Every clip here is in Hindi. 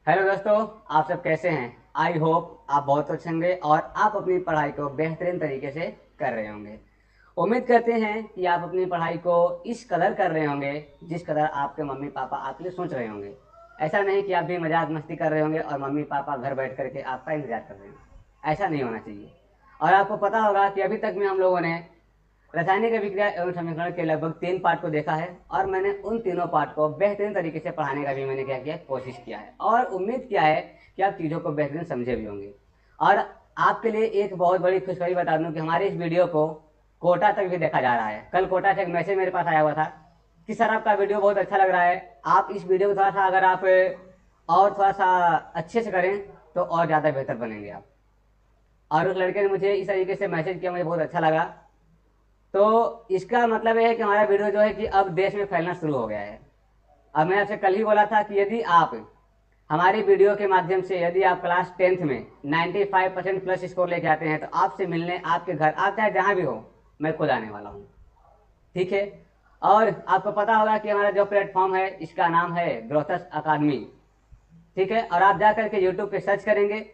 हेलो दोस्तों, आप सब कैसे हैं। आई होप आप बहुत अच्छे होंगे और आप अपनी पढ़ाई को बेहतरीन तरीके से कर रहे होंगे। उम्मीद करते हैं कि आप अपनी पढ़ाई को इस कदर कर रहे होंगे जिस कदर आपके मम्मी पापा आपके लिए सोच रहे होंगे। ऐसा नहीं कि आप भी मजाक मस्ती कर रहे होंगे और मम्मी पापा घर बैठ करके आपका इंतजार कर रहे हैं। ऐसा नहीं होना चाहिए। और आपको पता होगा कि अभी तक में हम लोगों ने रासायनिक अभिक्रिया एवं समीकरण के लगभग 3 पार्ट को देखा है और मैंने उन तीनों पार्ट को बेहतरीन तरीके से पढ़ाने का भी मैंने क्या किया, कोशिश किया है और उम्मीद किया है कि आप चीज़ों को बेहतरीन समझे भी होंगे। और आपके लिए एक बहुत बड़ी खुशखबरी बता दूं कि हमारे इस वीडियो को कोटा तक भी देखा जा रहा है। कल कोटा से एक मैसेज मेरे पास आया हुआ था कि सर आपका वीडियो बहुत अच्छा लग रहा है, आप इस वीडियो को थोड़ा सा अगर आप और थोड़ा सा अच्छे से करें तो और ज़्यादा बेहतर बनेंगे आप। और उस लड़के ने मुझे इस तरीके से मैसेज किया, मुझे बहुत अच्छा लगा। तो इसका मतलब है कि हमारा वीडियो जो है कि अब देश में फैलना शुरू हो गया है। अब मैं आपसे कल ही बोला था कि यदि आप हमारी वीडियो के माध्यम से यदि आप क्लास 10th में 95% प्लस स्कोर लेके आते हैं तो आपसे मिलने आपके घर, आप चाहे जहां भी हो, मैं खुद आने वाला हूँ। ठीक है। और आपको पता होगा कि हमारा जो प्लेटफॉर्म है इसका नाम है ग्रोथस अकादमी। ठीक है। और आप जाकर के यूट्यूब पे सर्च करेंगे,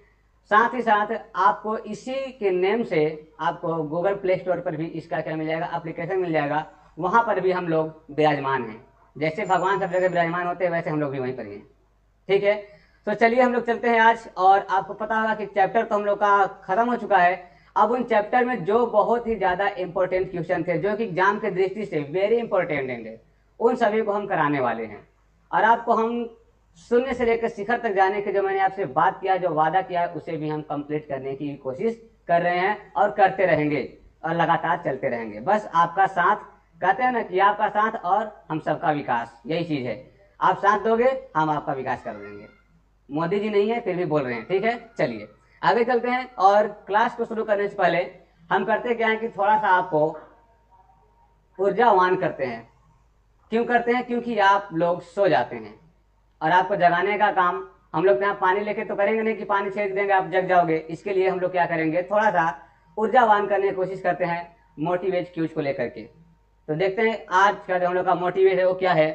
साथ ही साथ आपको इसी के नेम से आपको गूगल प्ले स्टोर पर भी इसका क्या मिल जाएगा, एप्लीकेशन मिल जाएगा। वहां पर भी हम लोग विराजमान हैं। जैसे भगवान सब जगह विराजमान होते हैं वैसे हम लोग भी वहीं पर ही हैं। ठीक है। तो चलिए हम लोग चलते हैं आज। और आपको पता होगा कि चैप्टर तो हम लोग का खत्म हो चुका है। अब उन चैप्टर में जो बहुत ही ज्यादा इंपॉर्टेंट क्वेश्चन थे जो कि एग्जाम के दृष्टि से वेरी इंपॉर्टेंट है, उन सभी को हम कराने वाले हैं। और आपको हम शून्य से लेकर शिखर तक जाने के जो मैंने आपसे बात किया, जो वादा किया है, उसे भी हम कंप्लीट करने की कोशिश कर रहे हैं और करते रहेंगे और लगातार चलते रहेंगे। बस आपका साथ, कहते हैं ना कि आपका साथ और हम सबका विकास, यही चीज है। आप साथ दोगे हम आपका विकास कर देंगे। मोदी जी नहीं है फिर भी बोल रहे हैं। ठीक है, चलिए आगे चलते हैं। और क्लास को शुरू करने से पहले हम करते क्या है कि थोड़ा सा आपको ऊर्जावान करते हैं। क्यों करते हैं? क्योंकि आप लोग सो जाते हैं और आपको जगाने का काम हम लोग यहाँ पानी लेके तो करेंगे नहीं कि पानी छेड़ देंगे आप जग जाओगे। इसके लिए हम लोग क्या करेंगे, थोड़ा सा ऊर्जावान करने की कोशिश करते हैं मोटिवेट क्यूज को लेकर के। तो देखते हैं आज का जो हम लोग का मोटिवेट है वो क्या है।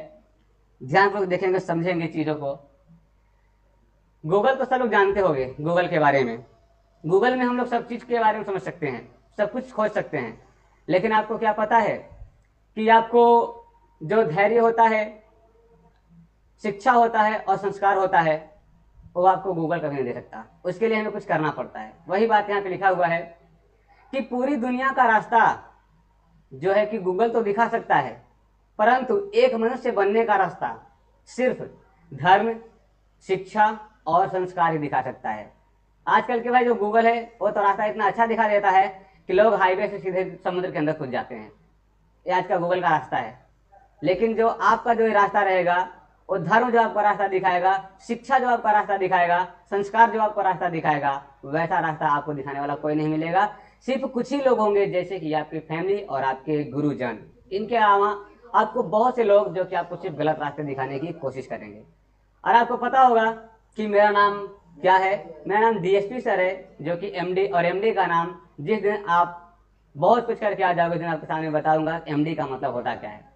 ध्यानपूर्वक देखेंगे, समझेंगे चीजों को। गूगल तो सब लोग जानते होंगे, गूगल के बारे में। गूगल में हम लोग सब चीज के बारे में समझ सकते हैं, सब कुछ खोज सकते हैं। लेकिन आपको क्या पता है कि आपको जो धैर्य होता है, शिक्षा होता है और संस्कार होता है, वो आपको गूगल कभी नहीं दे सकता। उसके लिए हमें कुछ करना पड़ता है। वही बात यहाँ पे लिखा हुआ है कि पूरी दुनिया का रास्ता जो है कि गूगल तो दिखा सकता है, परंतु एक मनुष्य बनने का रास्ता सिर्फ धर्म, शिक्षा और संस्कार ही दिखा सकता है। आजकल के भाई जो गूगल है वो तो रास्ता इतना अच्छा दिखा देता है कि लोग हाईवे से सीधे समुद्र के अंदर कूद जाते हैं। ये आज का गूगल का रास्ता है। लेकिन जो आपका जो रास्ता रहेगा, वो धर्म जो आपका रास्ता दिखाएगा, शिक्षा जो आपका रास्ता दिखाएगा, संस्कार जो आपका रास्ता दिखाएगा, वैसा रास्ता आपको दिखाने वाला कोई नहीं मिलेगा। सिर्फ कुछ ही लोग होंगे, जैसे कि आपकी फैमिली और आपके गुरुजन। इनके अलावा आपको बहुत से लोग जो कि आपको सिर्फ गलत रास्ते दिखाने की कोशिश करेंगे। और आपको पता होगा कि मेरा नाम क्या है। मेरा नाम डीएसपी सर है, जो कि एमडी, और एमडी का नाम जिस दिन आप बहुत कुछ करके आ जाओगे, दिन आपके सामने बताऊंगा एमडी का मतलब होता क्या है।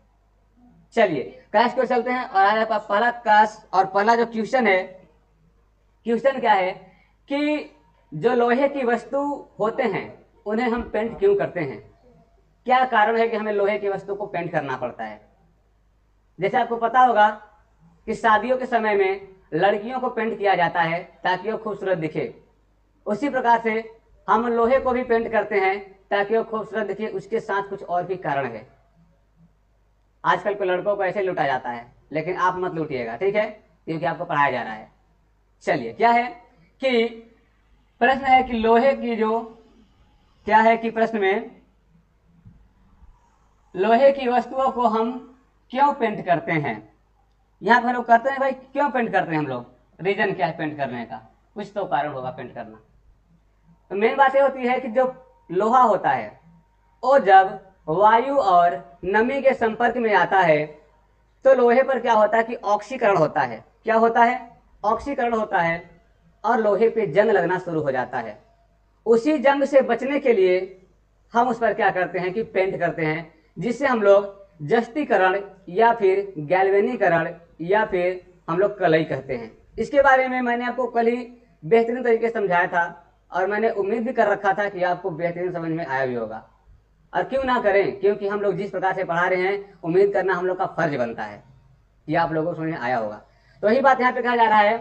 चलिए क्लास को चलते हैं। और आज आपका पहला क्लास और पहला जो क्वेश्चन है, क्वेश्चन क्या है कि जो लोहे की वस्तु होते हैं उन्हें हम पेंट क्यों करते हैं? क्या कारण है कि हमें लोहे की वस्तु को पेंट करना पड़ता है? जैसे आपको पता होगा कि शादियों के समय में लड़कियों को पेंट किया जाता है ताकि वो खूबसूरत दिखे। उसी प्रकार से हम लोहे को भी पेंट करते हैं ताकि वो खूबसूरत दिखे। उसके साथ कुछ और भी कारण है। आजकल के लड़कों को ऐसे लूटा जाता है, लेकिन आप मत लूटिएगा, ठीक है, क्योंकि आपको पढ़ाया जा रहा है। चलिए क्या है कि प्रश्न है कि लोहे की जो क्या है कि प्रश्न में लोहे की वस्तुओं को हम क्यों पेंट करते हैं? यहां पर लोग कहते हैं भाई क्यों पेंट करते हैं हम लोग, रीजन क्या है पेंट करने का? कुछ तो कारण होगा पेंट करना। तो मेन बात यह होती है कि जो लोहा होता है वो जब वायु और नमी के संपर्क में आता है तो लोहे पर क्या होता है कि ऑक्सीकरण होता है। क्या होता है? ऑक्सीकरण होता है और लोहे पे जंग लगना शुरू हो जाता है। उसी जंग से बचने के लिए हम उस पर क्या करते हैं कि पेंट करते हैं, जिससे हम लोग जस्तीकरण या फिर गैल्वेनीकरण या फिर हम लोग कलई कहते हैं, इसके बारे में मैंने आपको कल ही बेहतरीन तरीके से समझाया था और मैंने उम्मीद भी कर रखा था कि आपको बेहतरीन समझ में आया भी होगा। और क्यों ना करें, क्योंकि हम लोग जिस प्रकार से पढ़ा रहे हैं उम्मीद करना हम लोग का फर्ज बनता है कि आप लोगों को समझ में आया होगा। तो वही बात यहाँ पे कहा जा रहा है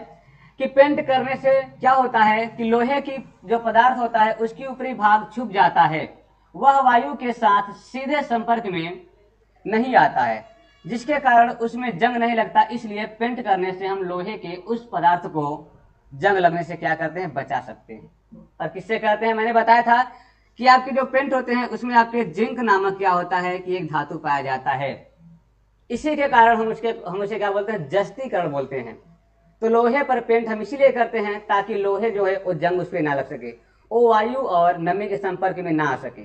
कि पेंट करने से क्या होता है कि लोहे की जो पदार्थ होता है उसकी ऊपरी भाग छुप जाता है, वह वायु के साथ सीधे संपर्क में नहीं आता है, जिसके कारण उसमें जंग नहीं लगता। इसलिए पेंट करने से हम लोहे के उस पदार्थ को जंग लगने से क्या करते हैं, बचा सकते हैं। और किससे करते हैं, मैंने बताया था कि आपके जो पेंट होते हैं उसमें आपके जिंक नामक क्या होता है कि एक धातु पाया जाता है। इसी के कारण हम उसे क्या बोलते हैं, जस्तीकरण बोलते हैं। तो लोहे पर पेंट हम इसीलिए करते हैं ताकि लोहे जो है वो जंग उस पर ना लग सके, वो वायु और नमी के संपर्क में ना आ सके।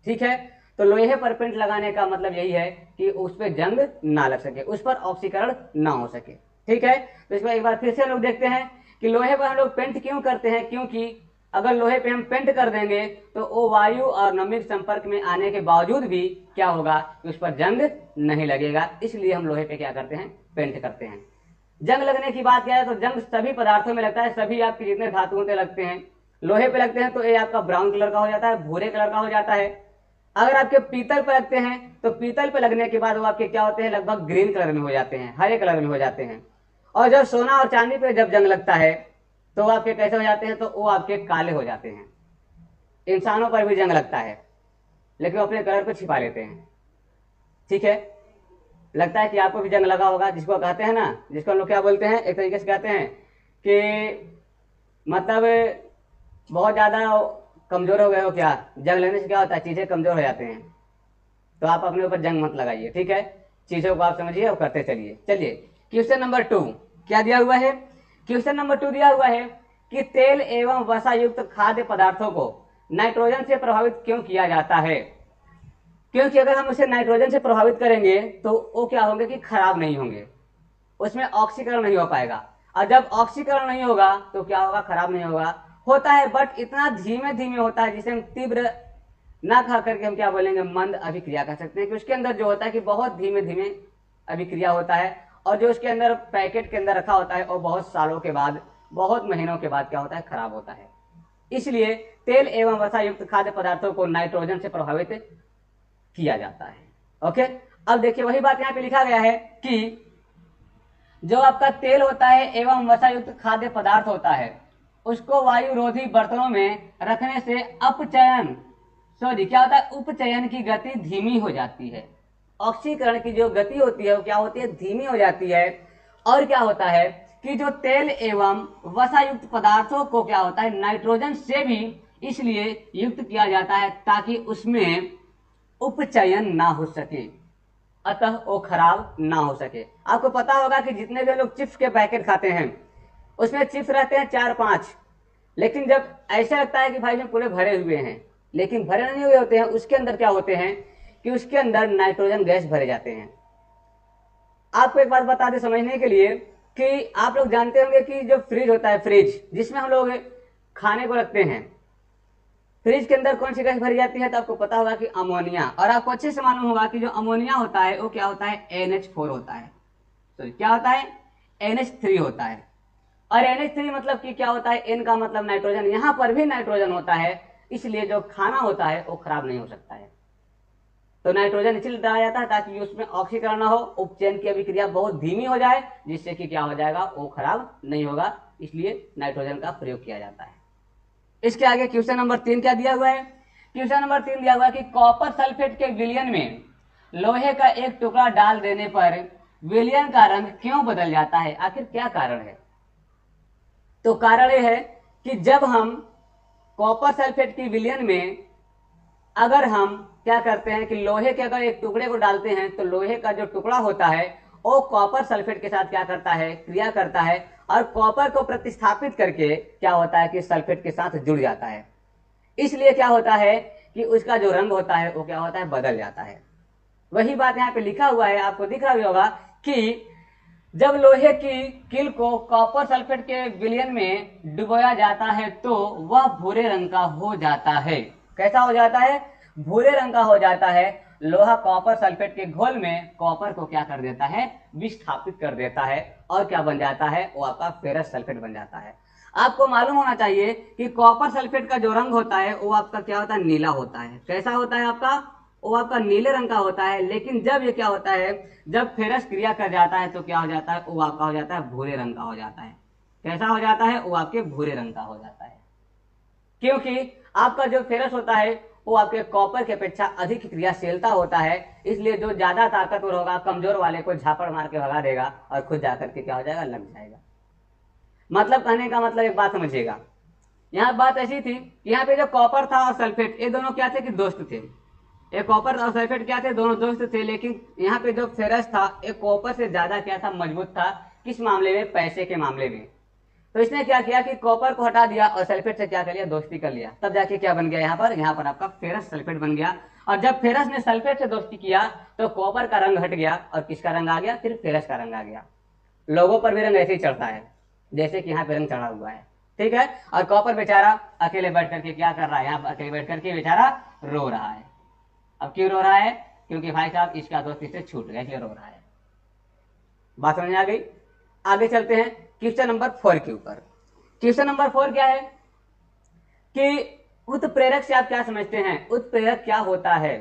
ठीक है, तो लोहे पर पेंट लगाने का मतलब यही है कि उस पर जंग ना लग सके, उस पर ऑक्सीकरण ना हो सके। ठीक है, तो इसमें एक बार फिर से हम लोग देखते हैं कि लोहे पर हम लोग पेंट क्यों करते हैं, क्योंकि अगर लोहे पे हम पेंट कर देंगे तो वो वायु और नमी के संपर्क में आने के बावजूद भी क्या होगा कि उस पर जंग नहीं लगेगा। इसलिए हम लोहे पे क्या करते हैं, पेंट करते हैं। जंग लगने की बात क्या है, तो जंग सभी पदार्थों में लगता है, सभी आपके जितने धातुओं पे लगते हैं। लोहे पे लगते हैं तो ये आपका ब्राउन कलर का हो जाता है, भूरे कलर का हो जाता है। अगर आपके पीतल पे लगते हैं तो पीतल पे लगने के बाद वो आपके क्या होते हैं, लगभग ग्रीन कलर में हो जाते हैं, हरे कलर में हो जाते हैं। और जब सोना और चांदी पे जब जंग लगता है तो वो आपके कैसे हो जाते हैं, तो वो आपके काले हो जाते हैं। इंसानों पर भी जंग लगता है लेकिन वो अपने कलर को छिपा लेते हैं। ठीक है, लगता है कि आपको भी जंग लगा होगा, जिसको कहते हैं ना, जिसको हम लोग क्या बोलते हैं, एक तरीके से कहते हैं कि मतलब बहुत ज्यादा कमजोर हो गए हो क्या, जंग लगने से क्या होता है, चीजें कमजोर हो जाते हैं। तो आप अपने ऊपर जंग मत लगाइए। ठीक है, चीजों को आप समझिए और करते चलिए। चलिए क्वेश्चन नंबर 2 क्या दिया हुआ है, क्वेश्चन नंबर 2 दिया हुआ है कि तेल एवं वसा युक्त खाद्य पदार्थों को नाइट्रोजन से प्रभावित क्यों किया जाता है। क्योंकि अगर हम उसे नाइट्रोजन से प्रभावित करेंगे तो वो क्या होंगे कि खराब नहीं होंगे, उसमें ऑक्सीकरण नहीं हो पाएगा। और जब ऑक्सीकरण नहीं होगा तो क्या होगा, खराब नहीं होगा, होता है बट इतना धीमे धीमे होता है जिसे हम तीव्र ना खा करके हम क्या बोलेंगे, मंद अभिक्रिया कह सकते हैं। कि उसके अंदर जो होता है कि बहुत धीमे धीमे अभिक्रिया होता है, और जो उसके अंदर पैकेट के अंदर रखा होता है वो बहुत सालों के बाद, बहुत महीनों के बाद क्या होता है, खराब होता है। इसलिए तेल एवं वसा युक्त खाद्य पदार्थों को नाइट्रोजन से प्रभावित किया जाता है। ओके, अब देखिए वही बात यहाँ पे लिखा गया है कि जो आपका तेल होता है एवं वसा युक्त खाद्य पदार्थ होता है उसको वायु रोधी बर्तनों में रखने से अपचयन क्या होता है, उपचयन की गति धीमी हो जाती है। ऑक्सीकरण की जो गति होती है वो क्या होती है, धीमी हो जाती है। और क्या होता है कि जो तेल एवं वसा युक्त पदार्थों को क्या होता है, नाइट्रोजन से भी इसलिए युक्त किया जाता है ताकि उसमें उपचयन ना हो सके, अतः वो खराब ना हो सके। आपको पता होगा कि जितने भी लोग चिप्स के पैकेट खाते हैं उसमें चिप्स रहते हैं 4-5, लेकिन जब ऐसा लगता है कि भाई में पूरे भरे हुए हैं, लेकिन भरे नहीं हुए होते हैं, उसके अंदर क्या होते हैं कि उसके अंदर नाइट्रोजन गैस भरे जाते हैं। आपको एक बात बता दें समझने के लिए कि आप लोग जानते होंगे कि जो फ्रिज होता है, फ्रिज जिसमें हम लोग खाने को रखते हैं, फ्रिज के अंदर कौन सी गैस भरी जाती है, तो आपको पता होगा कि अमोनिया। और आपको अच्छे से मालूम होगा कि जो अमोनिया होता है वो क्या होता है, NH4 होता है। सॉरी क्या होता है, NH3 होता है। और NH3 मतलब कि क्या होता है, N का मतलब नाइट्रोजन, यहां पर भी नाइट्रोजन होता है, इसलिए जो खाना होता है वो खराब नहीं हो सकता है। तो नाइट्रोजन इसलिए डाला जाता है ताकि उसमें ऑक्सीकरण ना हो, उपचयन की अभिक्रिया बहुत धीमी हो जाए, जिससे कि क्या हो जाएगा, वो खराब नहीं होगा, इसलिए नाइट्रोजन का प्रयोग किया जाता है। इसके आगे क्वेश्चन नंबर 3 क्या दिया हुआ है, क्वेश्चन नंबर 3 दिया हुआ है कि कॉपर सल्फेट के विलयन में लोहे का एक टुकड़ा डाल देने पर विलयन का रंग क्यों बदल जाता है, आखिर क्या कारण है। तो कारण यह है कि जब हम कॉपर सल्फेट की विलयन में अगर हम क्या करते हैं कि लोहे के अगर एक टुकड़े को डालते हैं तो लोहे का जो टुकड़ा होता है वो कॉपर सल्फेट के साथ क्या करता है, क्रिया करता है, और कॉपर को प्रतिस्थापित करके क्या होता है कि सल्फेट के साथ जुड़ जाता है। इसलिए क्या होता है कि उसका जो रंग होता है वो क्या होता है, बदल जाता है। वही बात यहाँ पे लिखा हुआ है, आपको दिख रहा भी होगा कि जब लोहे की किल को कॉपर सल्फेट के विलयन में डुबोया जाता है तो वह भूरे रंग का हो जाता है। कैसा हो जाता है, भूरे रंग का हो जाता है। लोहा कॉपर सल्फेट के घोल में कॉपर को क्या कर देता है, विस्थापित कर देता है और क्या बन जाता है, वो आपका फेरस सल्फेट बन जाता है। आपको मालूम होना चाहिए कि कॉपर सल्फेट का जो रंग होता है वो आपका क्या होता है, नीला होता है। कैसा होता है आपका, वो आपका नीले रंग का होता है। लेकिन जब ये क्या होता है, जब फेरस क्रिया कर जाता है तो क्या हो जाता है, वो आपका हो जाता है भूरे रंग का हो जाता है। कैसा हो जाता है, वो आपके भूरे रंग का हो जाता है, क्योंकि आपका जो फेरस होता है वो आपके कॉपर की अपेक्षा अधिक क्रियाशीलता होता है। इसलिए जो ज्यादा ताकतवर होगा कमजोर वाले को झापड़ मार के भगा देगा और खुद जाकर के क्या हो जाएगा, लग जाएगा। मतलब कहने का मतलब एक बात समझिएगा, यहाँ बात ऐसी थी, यहाँ पे जो कॉपर था और सल्फेट ये दोनों क्या थे कि दोस्त थे। ये कॉपर और सल्फेट क्या थे, दोनों दोस्त थे। लेकिन यहाँ पे जो फेरस था एक कॉपर से ज्यादा क्या था, मजबूत था। किस मामले में, पैसे के मामले में। तो इसने क्या किया कि कॉपर को हटा दिया और सल्फेट से क्या कर लिया, दोस्ती कर लिया। तब जाके क्या बन गया, यहाँ पर आपका फेरस सल्फेट बन गया। और जब फेरस ने सल्फेट से दोस्ती किया तो कॉपर का रंग हट गया और किसका रंग आ गया, फिर फेरस का रंग आ गया। लोगों पर भी रंग ऐसे ही चढ़ता है जैसे कि यहाँ पे रंग चढ़ा हुआ है, ठीक है। और कॉपर बेचारा अकेले बैठ करके क्या कर रहा है, यहाँ पर अकेले बैठ करके बेचारा रो रहा है। अब क्यों रो रहा है, क्योंकि भाई साहब इसका दोस्त इससे छूट गया, इसलिए रो रहा है। बात समझ आ गई। आगे चलते हैं क्वेश्चन नंबर 4 के ऊपर। क्वेश्चन नंबर 4 क्या है कि उत्प्रेरक से आप क्या समझते हैं, उत्प्रेरक क्या होता है।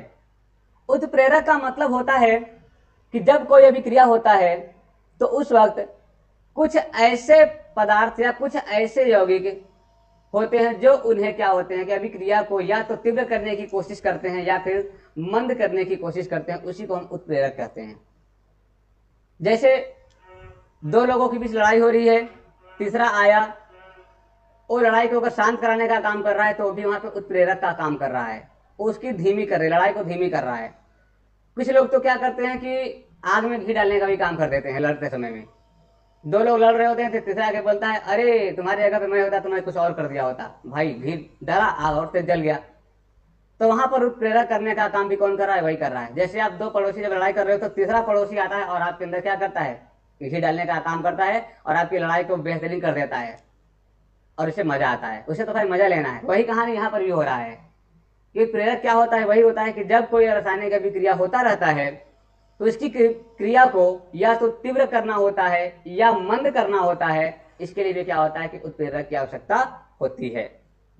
उत्प्रेरक का मतलब होता है कि जब कोई अभिक्रिया होता है तो उस वक्त कुछ ऐसे पदार्थ या कुछ ऐसे यौगिक होते हैं जो उन्हें क्या होते हैं कि अभिक्रिया को या तो तीव्र करने की कोशिश करते हैं या फिर मंद करने की कोशिश करते हैं, उसी को हम उत्प्रेरक कहते हैं। जैसे दो लोगों के बीच लड़ाई हो रही है, तीसरा आया, वो लड़ाई को अगर शांत कराने का काम कर रहा है तो भी वहां पे उत्प्रेरक का काम कर रहा है, उसकी धीमी कर रही, लड़ाई को धीमी कर रहा है। कुछ लोग तो क्या करते हैं कि आग में घी डालने का भी काम कर देते हैं लड़ते समय में। दो लोग लड़ रहे होते हैं, तीसरा आके बोलता है अरे तुम्हारी जगह पे मैं होता तो मैं कुछ और कर दिया होता, भाई घी डाला आग और तेज जल गया। तो वहां पर उत्प्रेरक करने का काम भी कौन कर रहा है, वही कर रहा है। जैसे आप दो पड़ोसी जब लड़ाई कर रहे हो तो तीसरा पड़ोसी आता है और आपके अंदर क्या करता है, घी डालने का काम करता है और आपकी लड़ाई को बेहतरीन कर देता है और उसे मजा आता है। उसे तो भाई मजा लेना है। वही कहानी यहाँ पर भी हो रहा है कि प्रेरक क्या होता है, वही होता है कि जब कोई रासायनिक अभिक्रिया होता रहता है तो इसकी क्रिया को या तो तीव्र करना होता है या मंद करना होता है। इसके लिए भी क्या होता है कि उत्प्रेरक की आवश्यकता होती है।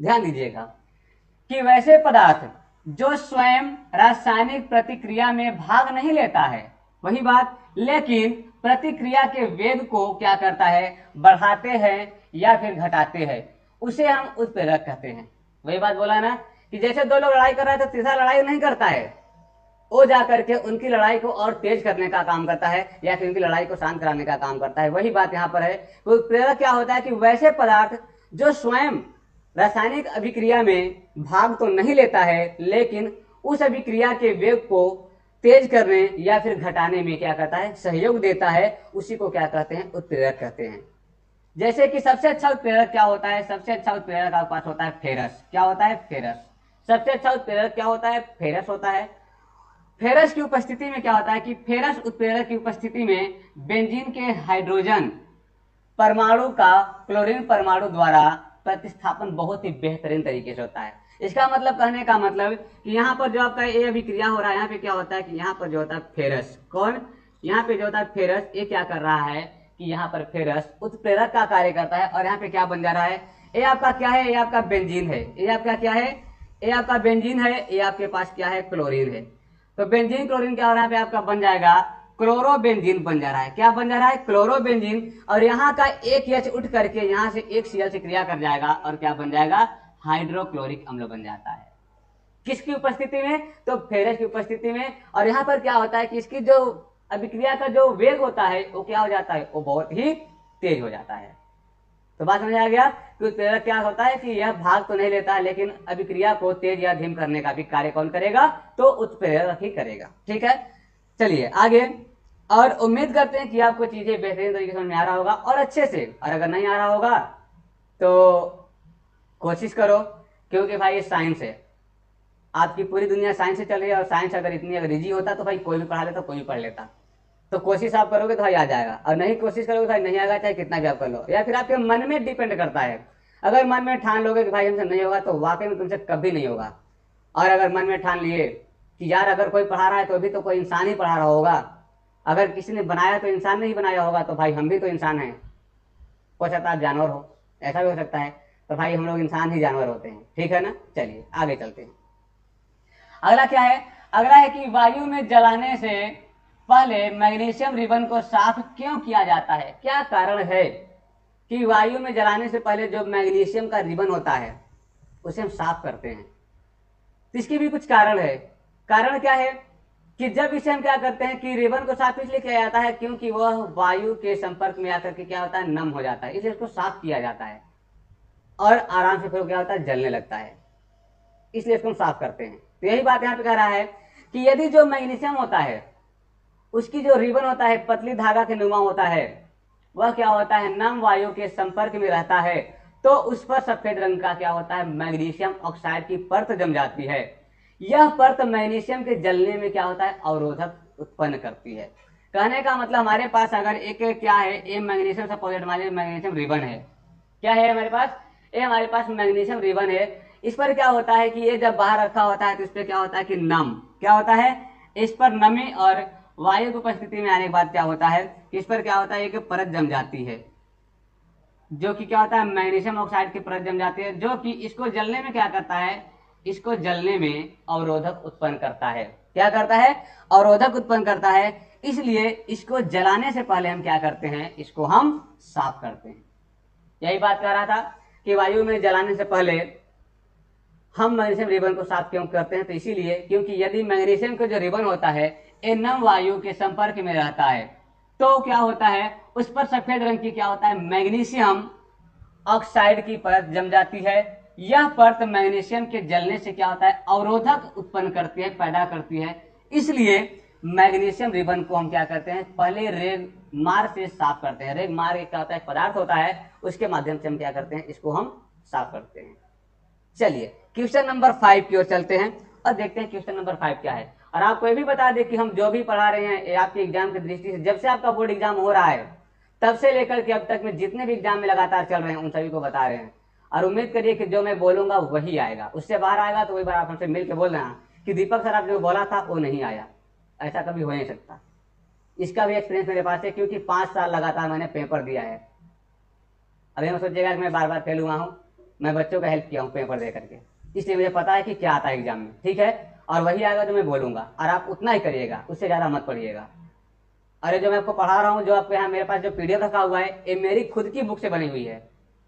ध्यान दीजिएगा कि वैसे पदार्थ जो स्वयं रासायनिक प्रतिक्रिया में भाग नहीं लेता है, वही बात, लेकिन प्रतिक्रिया के वेग को क्या करता है, बढ़ाते हैं या फिर घटाते हैं, उसे हम उत्प्रेरक कहते हैं। वही बात बोला ना कि जैसे दो लोग लड़ाई कर रहे हैं तो तीसरा लड़ाई नहीं करता है, वो जाकर के उनकी लड़ाई को और तेज करने का काम करता है या फिर उनकी लड़ाई को शांत कराने का काम करता है। वही बात यहाँ पर है। उत्प्रेरक क्या होता है कि वैसे पदार्थ जो स्वयं रासायनिक अभिक्रिया में भाग तो नहीं लेता है लेकिन उस अभिक्रिया के वेग को तेज करने या फिर घटाने में क्या करता है, सहयोग देता है, उसी को क्या कहते हैं, उत्प्रेरक कहते हैं। जैसे कि सबसे अच्छा उत्प्रेरक क्या होता है, सबसे अच्छा उत्प्रेरक आपके पास होता है फेरस। क्या होता है, फेरस। सबसे अच्छा उत्प्रेरक क्या होता है, फेरस होता है। फेरस की उपस्थिति में क्या होता है कि फेरस उत्प्रेरक की उपस्थिति में बेंजीन के हाइड्रोजन परमाणु का क्लोरीन परमाणु द्वारा प्रतिस्थापन बहुत ही बेहतरीन तरीके से होता है। इसका मतलब कहने का मतलब कि यहाँ पर जो आपका ये अभिक्रिया हो रहा है, यहाँ पे क्या होता है कि यहाँ पर जो होता है फेरस, कौन, यहाँ पे जो होता है फेरस, ये क्या कर रहा है कि यहाँ पर फेरस उत्प्रेरक का कार्य करता है और यहाँ पे क्या बन जा रहा है, ये आपका क्या है, ये आपका बेंजीन है, ये आपका क्या है, ये आपका बेंजीन है, ये आपके पास क्या है, क्लोरीन है। तो बेंजीन क्लोरीन क्या हो रहा है, आपका बन जाएगा क्लोरोबेंजीन बन जा रहा है। क्या बन जा रहा है, क्लोरोबेंजीन। और यहाँ का एक एच उठ करके यहाँ से एक Cl से क्रिया कर जाएगा और क्या बन जाएगा, हाइड्रोक्लोरिक अम्ल बन जाता है। किसकी उपस्थिति में, तो फेरस की उपस्थिति में। और यहाँ पर क्या होता है कि इसकी जो अभिक्रिया का जो वेग होता है वो क्या हो जाता है, वो बहुत ही तेज हो जाता है। तो बात समझ आ गया कि उत्प्रेरक क्या होता है कि यह भाग तो नहीं लेता है लेकिन अभिक्रिया को तेज या धीम करने का भी कार्य कौन करेगा, तो उत्प्रेरक ही करेगा। ठीक है, चलिए आगे। और उम्मीद करते हैं कि आपको चीजें बेहतरीन तरीके से समझ में आ रहा होगा और अच्छे से। और अगर नहीं आ रहा होगा तो कोशिश करो, क्योंकि भाई ये साइंस है, आपकी पूरी दुनिया साइंस से चल रही है। और साइंस अगर इतनी अगर इजी होता तो भाई कोई भी पढ़ा लेता, कोई भी पढ़ लेता। तो कोशिश आप करोगे तो भाई आ जाएगा, और नहीं कोशिश करोगे भाई नहीं आएगा, चाहे कितना भी आप कर लो। या फिर आपके मन में डिपेंड करता है। अगर मन में ठान लोगे कि भाई हमसे नहीं होगा तो वाकई में तुमसे कभी नहीं होगा। और अगर मन में ठान लिए कि यार अगर कोई पढ़ा रहा है तो भी तो कोई इंसान ही पढ़ा रहा होगा, अगर किसी ने बनाया तो इंसान ने ही बनाया होगा, तो भाई हम भी तो इंसान हैं। हो सकता है आप जानवर हो, ऐसा भी हो सकता है, तो भाई हम लोग इंसान ही जानवर होते हैं, ठीक है ना। चलिए आगे चलते हैं। अगला क्या है, अगला है कि वायु में जलाने से पहले मैग्नीशियम रिबन को साफ क्यों किया जाता है। क्या कारण है कि वायु में जलाने से पहले जो मैग्नीशियम का रिबन होता है उसे हम साफ करते हैं। तो इसके भी कुछ कारण है। कारण क्या है कि जब इसे हम क्या करते हैं कि रिबन को साफ इसलिए किया जाता है क्योंकि वह वायु के संपर्क में आकर के क्या होता है, नम हो जाता है, इसलिए इसको साफ किया जाता है और आराम से फिर क्या होता है, जलने लगता है, इसलिए इसको हम साफ करते हैं। तो यही बात यहाँ पे कह रहा है कि यदि जो मैग्नीशियम होता है उसकी जो रिबन होता है पतली धागा के नुमा होता है, वह क्या होता है, नम वायु के संपर्क में रहता है, तो उस पर सफेद रंग का क्या होता है, मैग्नीशियम ऑक्साइड की परत जम जाती है। यह परत मैग्नीशियम के जलने में क्या होता है, अवरोधक उत्पन्न करती है। कहने का मतलब हमारे पास अगर एक क्या है, ए मैग्नीशियम सपोजिट हमारे मैग्नीशियम रिबन है, क्या है हमारे पास, ये हमारे पास मैग्नीशियम रिबन है। इस पर क्या होता है कि ये जब बाहर रखा होता है तो इस पर क्या होता है कि नम क्या होता है, इस पर नमी और वायु की उपस्थिति में आने के बाद क्या होता है कि इस पर क्या होता है, एक परत जम जाती है, जो कि क्या होता है, मैग्नीशियम ऑक्साइड की परत जम जाती है, जो कि इसको जलने में क्या करता है, इसको जलने में अवरोधक उत्पन्न करता है। क्या करता है, अवरोधक उत्पन्न करता है। इसलिए इसको जलाने से पहले हम क्या करते हैं, इसको हम साफ करते हैं। यही बात कर रहा था कि वायु में जलाने से पहले हम मैग्नीशियम रिबन को साफ क्यों करते हैं, तो इसीलिए क्योंकि यदि मैग्नीशियम का जो रिबन होता है ये नम वायु के संपर्क में रहता है तो क्या होता है, उस पर सफेद रंग की क्या होता है, मैग्नीशियम ऑक्साइड की परत जम जाती है। यह परत मैग्नीशियम के जलने से क्या होता है, अवरोधक उत्पन्न करती है, पैदा करती है। इसलिए मैग्नीशियम रिबन को हम क्या करते हैं, पहले रेग मार से साफ करते हैं। रेग मार क्या होता है, पदार्थ होता है, उसके माध्यम से हम क्या करते हैं, इसको हम साफ करते हैं। चलिए क्वेश्चन नंबर 5 की ओर चलते हैं और देखते हैं क्वेश्चन नंबर 5 क्या है। और आपको ये भी बता दें कि हम जो भी पढ़ा रहे हैं आपके एग्जाम की दृष्टि से, जब से आपका बोर्ड एग्जाम हो रहा है तब से लेकर के अब तक में जितने भी एग्जाम में लगातार चल रहे हैं उन सभी को बता रहे हैं। और उम्मीद करिए कि जो मैं बोलूंगा वही आएगा, उससे बाहर आएगा तो वही बार आप हमसे मिल के बोल रहे हैं कि दीपक सर आप जो बोला था वो नहीं आया, ऐसा कभी हो नहीं सकता। इसका भी एक्सपीरियंस मेरे पास है क्योंकि 5 साल लगातार मैंने पेपर दिया है। अभी मैं सोचिएगा कि मैं बार बार फेल हुआ हूँ, मैं बच्चों का हेल्प किया हूँ पेपर दे करके, इसलिए मुझे पता है कि क्या आता है एग्जाम में, ठीक है। और वही आएगा जो मैं बोलूंगा और आप उतना ही करिएगा, उससे ज्यादा मत पढ़िएगा। अरे जो मैं आपको पढ़ा रहा हूँ, जो आपके यहाँ मेरे पास जो पीडीएफ रखा हुआ है, ये मेरी खुद की बुक से बनी हुई है,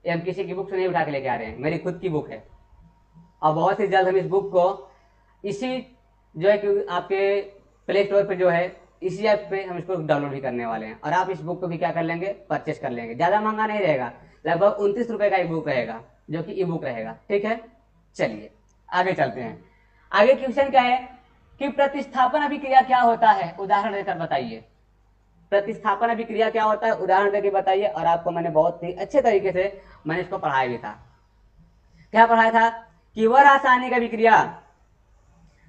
ये हम किसी की बुक से नहीं उठा के लेके आ रहे हैं, मेरी खुद की बुक है। और बहुत ही जल्द हम इस बुक को इसी जो है कि आपके प्ले स्टोर पे जो है इसी ऐप पे हम इसको डाउनलोड भी करने वाले हैं और आप इस बुक को भी क्या कर लेंगे, परचेस कर लेंगे। ज्यादा महंगा नहीं रहेगा, लगभग 29 रुपए का एक बुक रहेगा जो कि ई बुक रहेगा, ठीक है। चलिए आगे चलते हैं। आगे क्वेश्चन क्या है कि प्रतिस्थापन अभिक्रिया क्या होता है, उदाहरण देकर बताइए। प्रतिस्थापन अभिक्रिया क्या होता है, उदाहरण देकर बताइए। और आपको मैंने बहुत ही अच्छे तरीके से मैंने इसको पढ़ाया भी था। क्या पढ़ाया था कि वह रासायनिक अभिक्रिया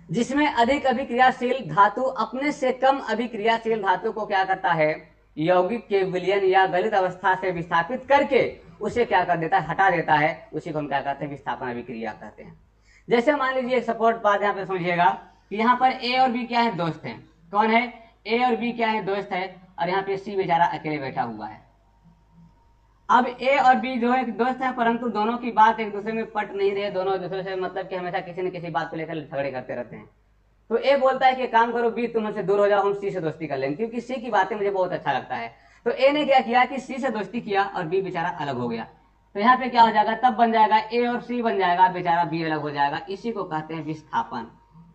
जिसमें अधिक अभिक्रियाशील धातु अपने से कम अभिक्रियाशील धातु को क्या करता है, यौगिक के विलयन या गलित अवस्था से विस्थापित करके उसे क्या कर देता है, हटा देता है, उसी को हम क्या कहते हैं, विस्थापन अभिक्रिया कहते हैं। जैसे मान लीजिए एक सपोर्ट बात यहाँ पे समझिएगा कि यहाँ पर ए और बी क्या है, दोस्त हैं। कौन है, ए और बी क्या है, दोस्त है। और यहाँ पे सी बेचारा अकेले बैठा हुआ है। अब ए और बी जो है दोस्त हैं, परंतु दोनों की बात एक दूसरे में पट नहीं रही, दोनों एक दूसरे से मतलब कि हमेशा किसी न किसी बात को लेकर झगड़े करते रहते हैं। तो ए बोलता है कि काम करो बी, तुम हमसे दूर हो जाओ, हम सी से दोस्ती कर लेंगे क्योंकि सी की बातें मुझे बहुत अच्छा लगता है। तो ए ने क्या किया कि सी से दोस्ती किया और बी बेचारा अलग हो गया। तो यहाँ पे क्या हो जाएगा, तब बन जाएगा ए और सी बन जाएगा, बेचारा बी अलग हो जाएगा। इसी को कहते हैं विस्थापन,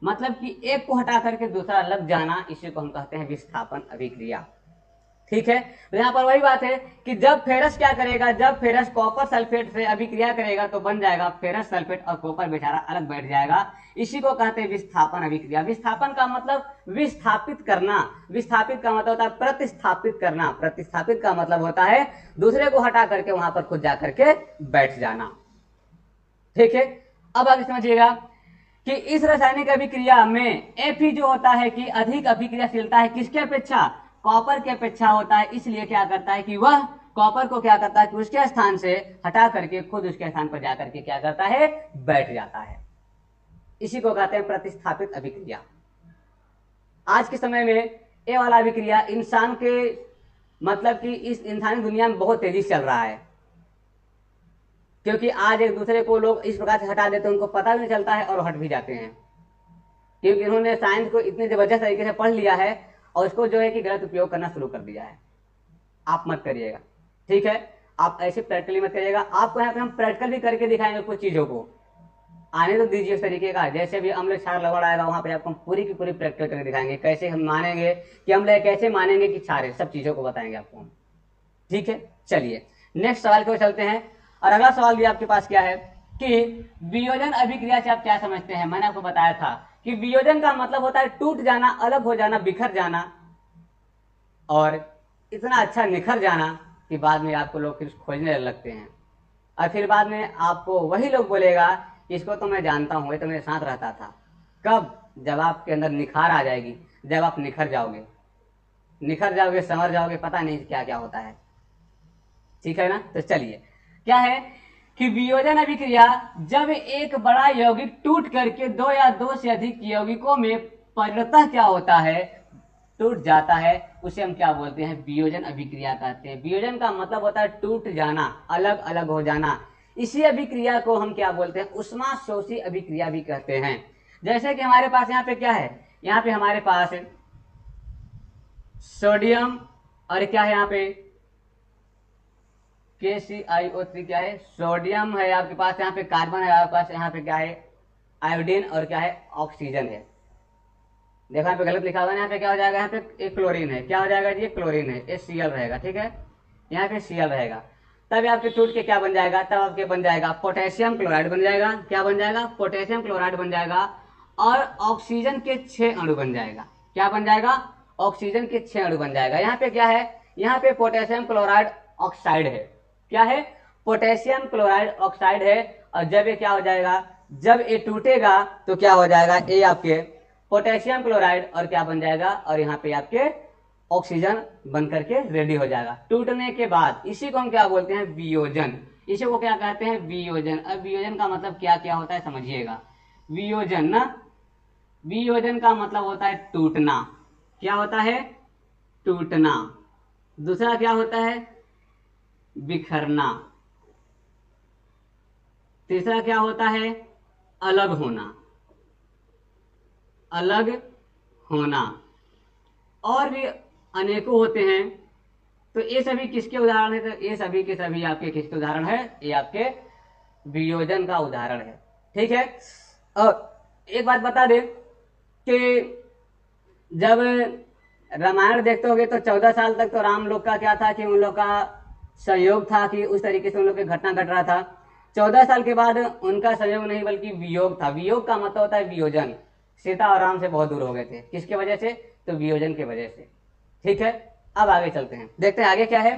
मतलब कि एक को हटा करके दूसरा लग जाना, इसी को हम कहते हैं विस्थापन अभिक्रिया, ठीक है। तो यहाँ पर वही बात है कि जब फेरस क्या करेगा, जब फेरस कॉपर सल्फेट से अभिक्रिया करेगा तो बन जाएगा फेरस सल्फेट और कॉपर बेचारा अलग बैठ जाएगा। इसी को कहते हैं विस्थापन अभिक्रिया। विस्थापन का मतलब विस्थापित करना, विस्थापित का मतलब होता है प्रतिस्थापित करना, प्रतिस्थापित का मतलब होता है दूसरे को हटा करके वहां पर खुद जाकर के बैठ जाना, ठीक है। अब आगे समझिएगा कि इस रासायनिक अभिक्रिया में Fe जो होता है कि अधिक अभिक्रियाशीलता है किसके अपेक्षा, कॉपर के अपेक्षा होता है। इसलिए क्या करता है कि वह कॉपर को क्या करता है कि उसके स्थान से हटा करके खुद उसके स्थान पर जाकर के क्या करता है, बैठ जाता है। इसी को कहते हैं प्रतिस्थापित अभिक्रिया। आज के समय में ये वाला अभिक्रिया इंसान के मतलब कि इस इंसानी दुनिया में बहुत तेजी से चल रहा है, क्योंकि आज एक दूसरे को लोग इस प्रकार से हटा देते हैं, उनको पता भी नहीं चलता है और हट भी जाते हैं, क्योंकि इन्होंने साइंस को इतनी जबरदस्त तरीके से पढ़ लिया है और उसको जो है कि गलत उपयोग करना शुरू कर दिया है। आप मत करिएगा, ठीक है, आप ऐसे प्रैक्टिकली मत करिएगा। आपको यहाँ पे हम प्रैक्टिकल भी करके दिखाएंगे कुछ चीजों को, आने तो दीजिए उस तरीके का। जैसे भी अम्ल क्षार लवण आएगा वहां पे आपको हम पूरी की पूरी प्रैक्टिकल करके दिखाएंगे, कैसे हम मानेंगे कि अम्ल है, कैसे मानेंगे कि क्षार है, सब चीजों को बताएंगे आपको हम, ठीक है। चलिए नेक्स्ट सवाल की ओर चलते हैं। और अगला सवाल भी आपके पास क्या है कि वियोजन अभिक्रिया से आप क्या समझते हैं। मैंने आपको बताया था कि वियोजन का मतलब होता है टूट जाना, अलग हो जाना, बिखर जाना, और इतना अच्छा निखर जाना कि बाद में आपको लोग फिर खोजने लगते हैं, और फिर बाद में आपको वही लोग बोलेगा इसको तो मैं जानता हूं, ये तो मेरे साथ रहता था। कब? जब आपके अंदर निखार आ जाएगी, जब आप निखर जाओगे, संवर जाओगे, पता नहीं क्या क्या होता है, ठीक है ना। तो चलिए क्या है कि वियोजन अभिक्रिया जब एक बड़ा यौगिक टूट करके दो या दो से अधिक यौगिकों में परिणतः क्या होता है, टूट जाता है, उसे हम क्या बोलते हैं, वियोजन अभिक्रिया कहते हैं। वियोजन का मतलब होता है टूट जाना, अलग अलग हो जाना। इसी अभिक्रिया को हम क्या बोलते हैं, ऊष्माशोषी अभिक्रिया भी कहते हैं। जैसे कि हमारे पास यहाँ पे क्या है, यहाँ पे हमारे पास सोडियम और क्या है यहाँ पे KClO3 क्या है, सोडियम है आपके पास, यहाँ पे कार्बन है आपके पास, यहाँ पे क्या है आयोडीन, और क्या है ऑक्सीजन है। देखो यहाँ पे गलत लिखा हुआ है, यहाँ पे क्या हो जाएगा, यहाँ पे एक क्लोरीन है, क्या हो जाएगा जी, क्लोरीन है, ये Cl रहेगा, ठीक है, यहाँ पे Cl रहेगा। तब आपके टूट के क्या बन जाएगा, तब आपके बन जाएगा पोटेशियम क्लोराइड बन जाएगा। क्या बन जाएगा, पोटेशियम क्लोराइड बन जाएगा, और ऑक्सीजन के 6 अणु बन जाएगा। क्या बन जाएगा, ऑक्सीजन के 6 अणु बन जाएगा। यहाँ पे क्या है, यहाँ पे पोटेशियम क्लोराइड ऑक्साइड है, क्या है, पोटेशियम क्लोराइड ऑक्साइड है। और जब ये क्या हो जाएगा, जब ये टूटेगा तो क्या हो जाएगा, ये आपके पोटेशियम क्लोराइड और क्या बन जाएगा, और यहाँ पे आपके ऑक्सीजन बन करके रेडी हो जाएगा टूटने के बाद। इसी को हम क्या बोलते हैं, वियोजन। इसी को क्या कहते हैं, वियोजन। अब वियोजन का मतलब क्या क्या होता है समझिएगा। वियोजन ना, वियोजन का मतलब होता है टूटना। क्या होता है, टूटना। दूसरा क्या होता है, बिखरना। तीसरा क्या होता है, अलग होना, अलग होना। और भी अनेकों होते हैं। तो ये सभी किसके उदाहरण है, तो ये सभी के सभी आपके किसके उदाहरण है, ये आपके वियोजन का उदाहरण है, ठीक है। और एक बात बता दे कि जब रामायण देखते होगे तो 14 साल तक तो राम लोग का क्या था कि उन लोग का संयोग था, कि उस तरीके से उन लोग की घटना घट रहा था। 14 साल के बाद उनका संयोग नहीं बल्कि वियोग था। वियोग का मतलब होता है वियोजन। सीता और राम से बहुत दूर हो गए थे, किसके वजह से, तो वियोजन की वजह से, ठीक है। अब आगे चलते हैं, देखते हैं आगे क्या है।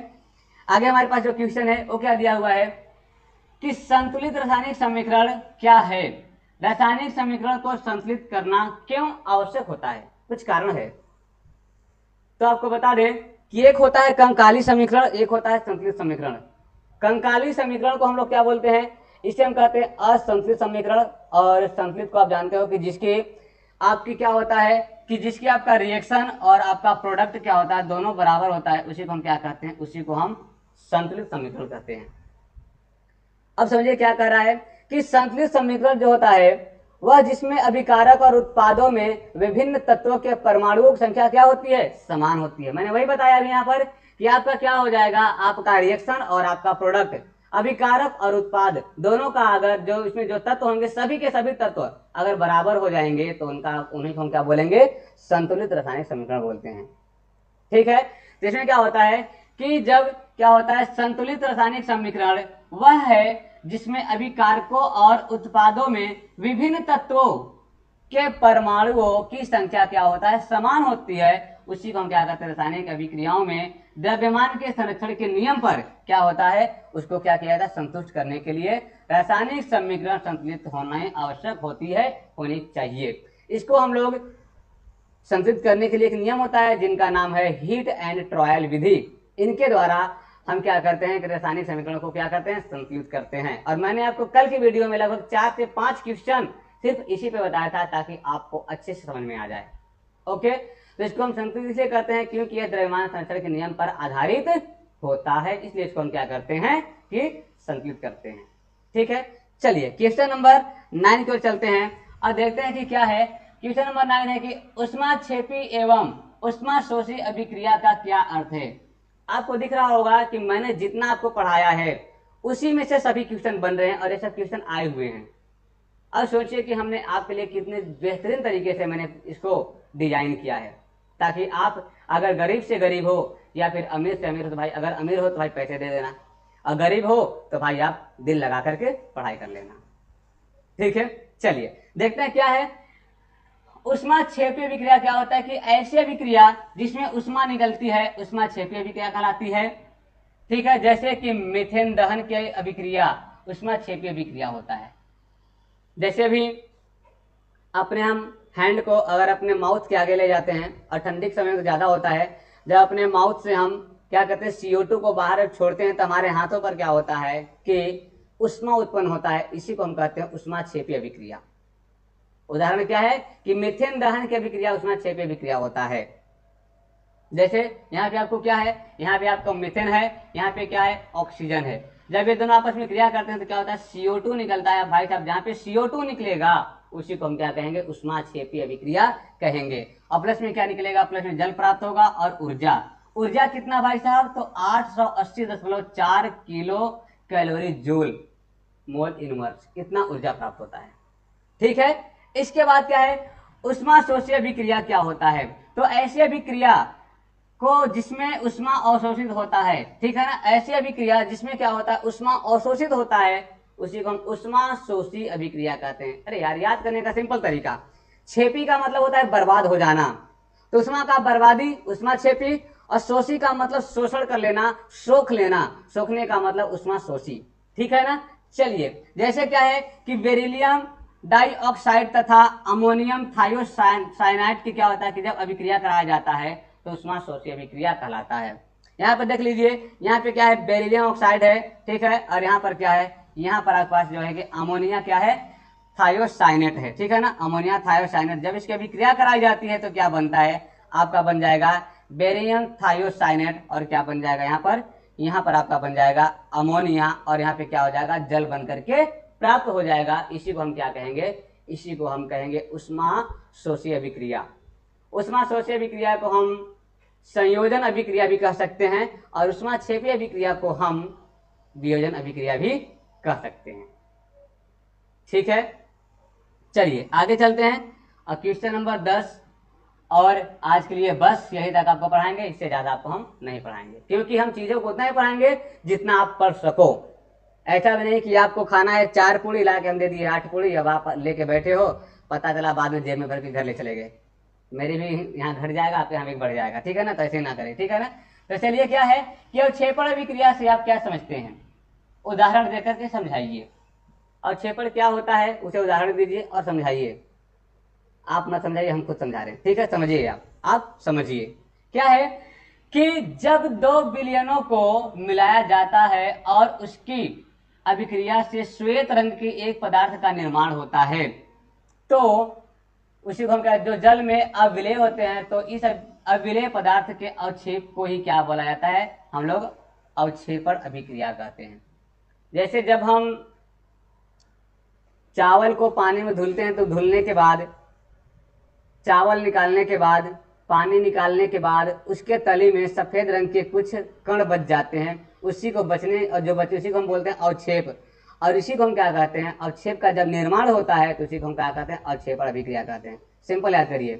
आगे हमारे पास जो क्वेश्चन है वो क्या दिया हुआ है कि संतुलित रासायनिक समीकरण क्या है। रासायनिक समीकरण को संतुलित करना क्यों आवश्यक होता है, कुछ कारण है। तो आपको बता दें कि एक होता है कंकाली समीकरण, एक होता है संतुलित समीकरण। कंकाली समीकरण को हम लोग क्या बोलते हैं, इसे हम कहते हैं असंतुलित समीकरण। और संतुलित को आप जानते हो कि जिसके आपकी क्या होता है कि जिसकी आपका रिएक्शन और आपका प्रोडक्ट क्या होता है, दोनों बराबर होता है, उसी को हम क्या कहते हैं, उसी को हम संतुलित समीकरण कहते हैं। अब समझिए क्या कर रहा है कि संतुलित समीकरण जो होता है वह जिसमें अभिकारक और उत्पादों में विभिन्न तत्वों के परमाणुओं की संख्या क्या होती है, समान होती है। मैंने वही बताया अभी यहाँ पर कि आपका क्या हो जाएगा, आपका रिएक्शन और आपका प्रोडक्ट, अभिकारक और उत्पाद दोनों का अगर जो इसमें जो तत्व होंगे, सभी के सभी तत्व अगर बराबर हो जाएंगे तो उन्हीं को हम क्या बोलेंगे, संतुलित रासायनिक समीकरण बोलते हैं, ठीक है। तो इसमें क्या होता है कि जब क्या होता है, संतुलित रासायनिक समीकरण वह है जिसमें अभिकारकों और उत्पादों में विभिन्न तत्वों के परमाणुओं की संख्या क्या होता है, समान होती है। उसी को हम क्या कहते हैं, रासायनिक अभिक्रियाओं में द्रव्यमान के संरक्षण के नियम पर क्या होता है, उसको क्या किया जाता है, संतुष्ट करने के लिए रासायनिक समीकरण संतुलित होना आवश्यक होती है, होनी चाहिए। इसको हम लोग संतुलित करने के लिए एक नियम होता है जिनका नाम है हीट एंड ट्रायल विधि। इनके द्वारा हम क्या करते हैं कि रासायनिक समीकरण को क्या करते हैं, संतुलित करते हैं। और मैंने आपको कल की वीडियो में लगभग 4 से 5 क्वेश्चन सिर्फ इसी पे बताया था ताकि आपको अच्छे से समझ में आ जाए, ओके, तो इसको हम संतुलित इसलिए करते हैं क्योंकि यह द्रव्यमान संरक्षण के नियम पर आधारित होता है, इसलिए इसको हम क्या करते हैं कि संतुलित करते हैं। ठीक है, चलिए क्वेश्चन नंबर 9 की ओर चलते हैं और देखते हैं कि क्या है। क्वेश्चन नंबर 9 है कि ऊष्माक्षेपी एवं ऊष्माशोषी अभिक्रिया का क्या अर्थ है। आपको दिख रहा होगा कि मैंने जितना आपको पढ़ाया है उसी में से सभी क्वेश्चन बन रहे हैं और ये सब क्वेश्चन आए हुए हैं। अब सोचिए कि हमने आपके लिए कितने बेहतरीन तरीके से मैंने इसको डिजाइन किया है, ताकि आप अगर गरीब से गरीब हो या फिर अमीर से अमीर हो तो भाई, अगर अमीर हो तो भाई पैसे दे देना, और गरीब हो तो भाई आप दिल लगा करके पढ़ाई कर लेना। ठीक है, चलिए देखते हैं क्या है। ऊष्माक्षेपीय अभिक्रिया क्या होता है कि ऐसी अभिक्रिया जिसमें ऊष्मा निकलती है ऊष्माक्षेपीय अभिक्रिया कहलाती है। ठीक है, जैसे कि मीथेन दहन की अभिक्रिया ऊष्माक्षेपीय अभिक्रिया होता है। जैसे भी अपने हम हैंड को अगर अपने माउथ के आगे ले जाते हैं और ठंडी के समय तो ज्यादा होता है, जब अपने माउथ से हम क्या करते हैं CO2 को बाहर छोड़ते हैं तो हमारे हाथों पर क्या होता है कि ऊष्मा उत्पन्न होता है, इसी को हम कहते हैं ऊष्माक्षेपीय अभिक्रिया। उदाहरण क्या है कि मीथेन दहन की अभिक्रिया ऊष्माक्षेपीय अभिक्रिया होता है। जैसे यहाँ पे आपको क्या है, यहाँ पे आपको मीथेन है, यहाँ पे क्या है ऑक्सीजन है। जब ये दोनों आपस में क्रिया करते हैं तो क्या होता है CO2 निकलता है। भाई साहब जहाँ पे CO2 निकलेगा उसी को हम क्या कहेंगे ऊष्माक्षेपीय अभिक्रिया कहेंगे। और प्लस में क्या निकलेगा, प्लस में जल प्राप्त होगा और ऊर्जा। ऊर्जा कितना भाई साहब, तो 880.4 kilo calorie joule mole inverse, इतना ऊर्जा प्राप्त होता है। ठीक है, इसके बाद क्या है ऊष्माशोषी अभिक्रिया क्या होता है। तो ऐसी अभिक्रिया को जिसमें ऊष्मा अवशोषित होता है, ठीक है ना, ऐसी अभिक्रिया जिसमें क्या होता है ऊष्मा अवशोषित होता है उसी को हम ऊष्माशोषी अभिक्रिया कहते हैं। अरे यार, याद करने का सिंपल तरीका, क्षेपी का मतलब होता है बर्बाद हो जाना, तो ऊष्मा का बर्बादी ऊष्माक्षेपी, और शोषी का मतलब शोषण कर लेना, सोख लेना, सोखने का मतलब ऊष्माशोषी। ठीक है ना, चलिए जैसे क्या है कि बेरिलियम डाइऑक्साइड तथा अमोनियम थायोसाइनाइड की क्या होता है कि जब अभिक्रिया कराया जाता है तो ऊष्माशोषी अभिक्रिया कहलाता है। यहाँ पर देख लीजिए, यहाँ पे क्या है बेरिलियम ऑक्साइड है, ठीक है, और यहाँ पर क्या है, यहाँ पर आपके पास जो है कि अमोनिया क्या है थायोसाइनेट है। ठीक है ना, अमोनिया थायोसाइनेट, जब इसकी अभिक्रिया कराई जाती है तो क्या बनता है, आपका बन जाएगा बेरियम थायोसाइनेट, और क्या बन जाएगा यहाँ पर आपका बन जाएगा अमोनिया, और यहाँ पे क्या हो जाएगा जल बन करके प्राप्त हो जाएगा। इसी को हम क्या कहेंगे, इसी को हम कहेंगे ऊष्माशोषी अभिक्रिया। ऊष्माशोषी अभिक्रिया को हम संयोजन अभिक्रिया भी कह सकते हैं, और ऊष्माक्षेपी अभिक्रिया को हम वियोजन अभिक्रिया भी कह सकते हैं। ठीक है, चलिए आगे चलते हैं। और क्वेश्चन नंबर 10, और आज के लिए बस यही तक आपको पढ़ाएंगे, इससे ज्यादा आपको हम नहीं पढ़ाएंगे, क्योंकि हम चीजों को उतना ही पढ़ाएंगे जितना आप पढ़ सको। ऐसा भी नहीं कि आपको खाना है 4 पूड़ी ला के हम दे दिए 8 पूड़ी, अब आप लेके बैठे हो, पता चला बाद में जेब में भर के घर ले चले गए। मेरी भी यहाँ घट जाएगा, आपके यहाँ भी बढ़ जाएगा। ठीक है ना, तो ऐसे ना करें। ठीक है ना, तो चलिए क्या है कि अवक्षेपण अभिक्रिया से आप क्या समझते हैं, उदाहरण देकर के समझाइए। अवक्षेपण क्या होता है उसे उदाहरण दीजिए और समझाइए। आप मत समझाइए, हम खुद समझा रहे हैं। ठीक है, समझिए, आप समझिए। क्या है कि जब 2 विलयनों को मिलाया जाता है और उसकी अभिक्रिया से श्वेत रंग के एक पदार्थ का निर्माण होता है, तो उसी को हम क्या, जो जल में अविलेय होते हैं, तो इस अविलेय पदार्थ के अवक्षेप को ही क्या बोला जाता है, हम लोग अवक्षेपण अभिक्रिया कहते हैं। जैसे जब हम चावल को पानी में धुलते हैं तो धुलने के बाद, चावल निकालने के बाद, पानी निकालने के बाद उसके तली में सफेद रंग के कुछ कण बच जाते हैं, उसी को बचने, और जो बचे उसी को हम बोलते हैं अवक्षेप। और इसी को हम क्या कहते हैं, अवक्षेप का जब निर्माण होता है तो इसी को हम क्या कहते हैं, अवक्षेपण अभिक्रिया कहते हैं। सिंपल याद करिए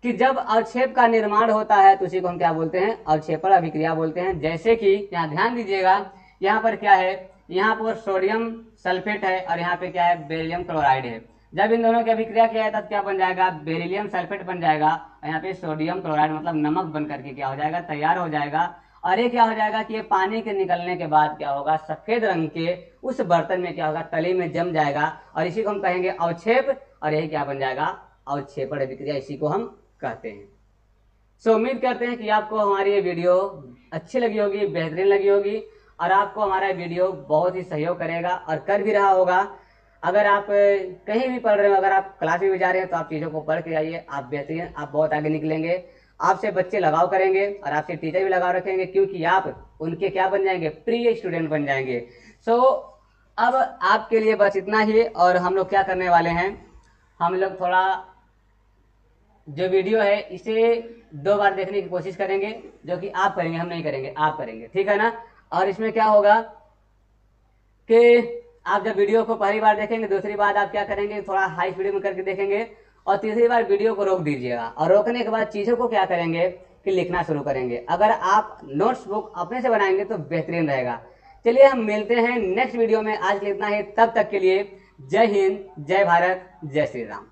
कि जब अवक्षेप का निर्माण होता है तो उसी को हम क्या बोलते हैं, अवक्षेपण अभिक्रिया बोलते हैं। जैसे कि यहाँ ध्यान दीजिएगा, यहाँ पर क्या है, यहाँ पर सोडियम सल्फेट है और यहाँ पे क्या है बेरिलियम क्लोराइड है। जब इन दोनों की अभिक्रिया किया है तब क्या बन जाएगा, बेरिलियम सल्फेट बन जाएगा, और यहाँ पे सोडियम क्लोराइड मतलब नमक बन करके क्या हो जाएगा, तैयार हो जाएगा। और ये क्या हो जाएगा कि ये पानी के निकलने के बाद क्या होगा, सफेद रंग के उस बर्तन में क्या होगा, तली में जम जाएगा, और इसी को हम कहेंगे अवक्षेप, और यही क्या बन जाएगा, अवक्षेपण अभिक्रिया, इसी को हम कहते हैं। सो उम्मीद करते हैं कि आपको हमारी ये वीडियो अच्छी लगी होगी, बेहतरीन लगी होगी, और आपको हमारा वीडियो बहुत ही सहयोग करेगा और कर भी रहा होगा। अगर आप कहीं भी पढ़ रहे हो, अगर आप क्लास में भी जा रहे हैं तो आप चीज़ों को पढ़ के आइए, आप बेहतरीन, आप बहुत आगे निकलेंगे। आपसे बच्चे लगाव करेंगे और आपसे टीचर भी लगाव रखेंगे, क्योंकि आप उनके क्या बन जाएंगे, प्रिय स्टूडेंट बन जाएंगे। सो अब आपके लिए बस इतना ही। और हम लोग क्या करने वाले हैं, हम लोग थोड़ा जो वीडियो है इसे 2 बार देखने की कोशिश करेंगे, जो कि आप करेंगे, हम नहीं करेंगे, आप करेंगे, ठीक है ना। और इसमें क्या होगा कि आप जब वीडियो को पहली बार देखेंगे, दूसरी बार आप क्या करेंगे, थोड़ा हाई स्पीड में करके देखेंगे, और तीसरी बार वीडियो को रोक दीजिएगा। और रोकने के बाद चीज़ों को क्या करेंगे कि लिखना शुरू करेंगे। अगर आप नोट्स बुक अपने से बनाएंगे तो बेहतरीन रहेगा। चलिए हम मिलते हैं नेक्स्ट वीडियो में, आज के लिए इतना ही। तब तक के लिए जय हिंद, जय भारत, जय श्री राम।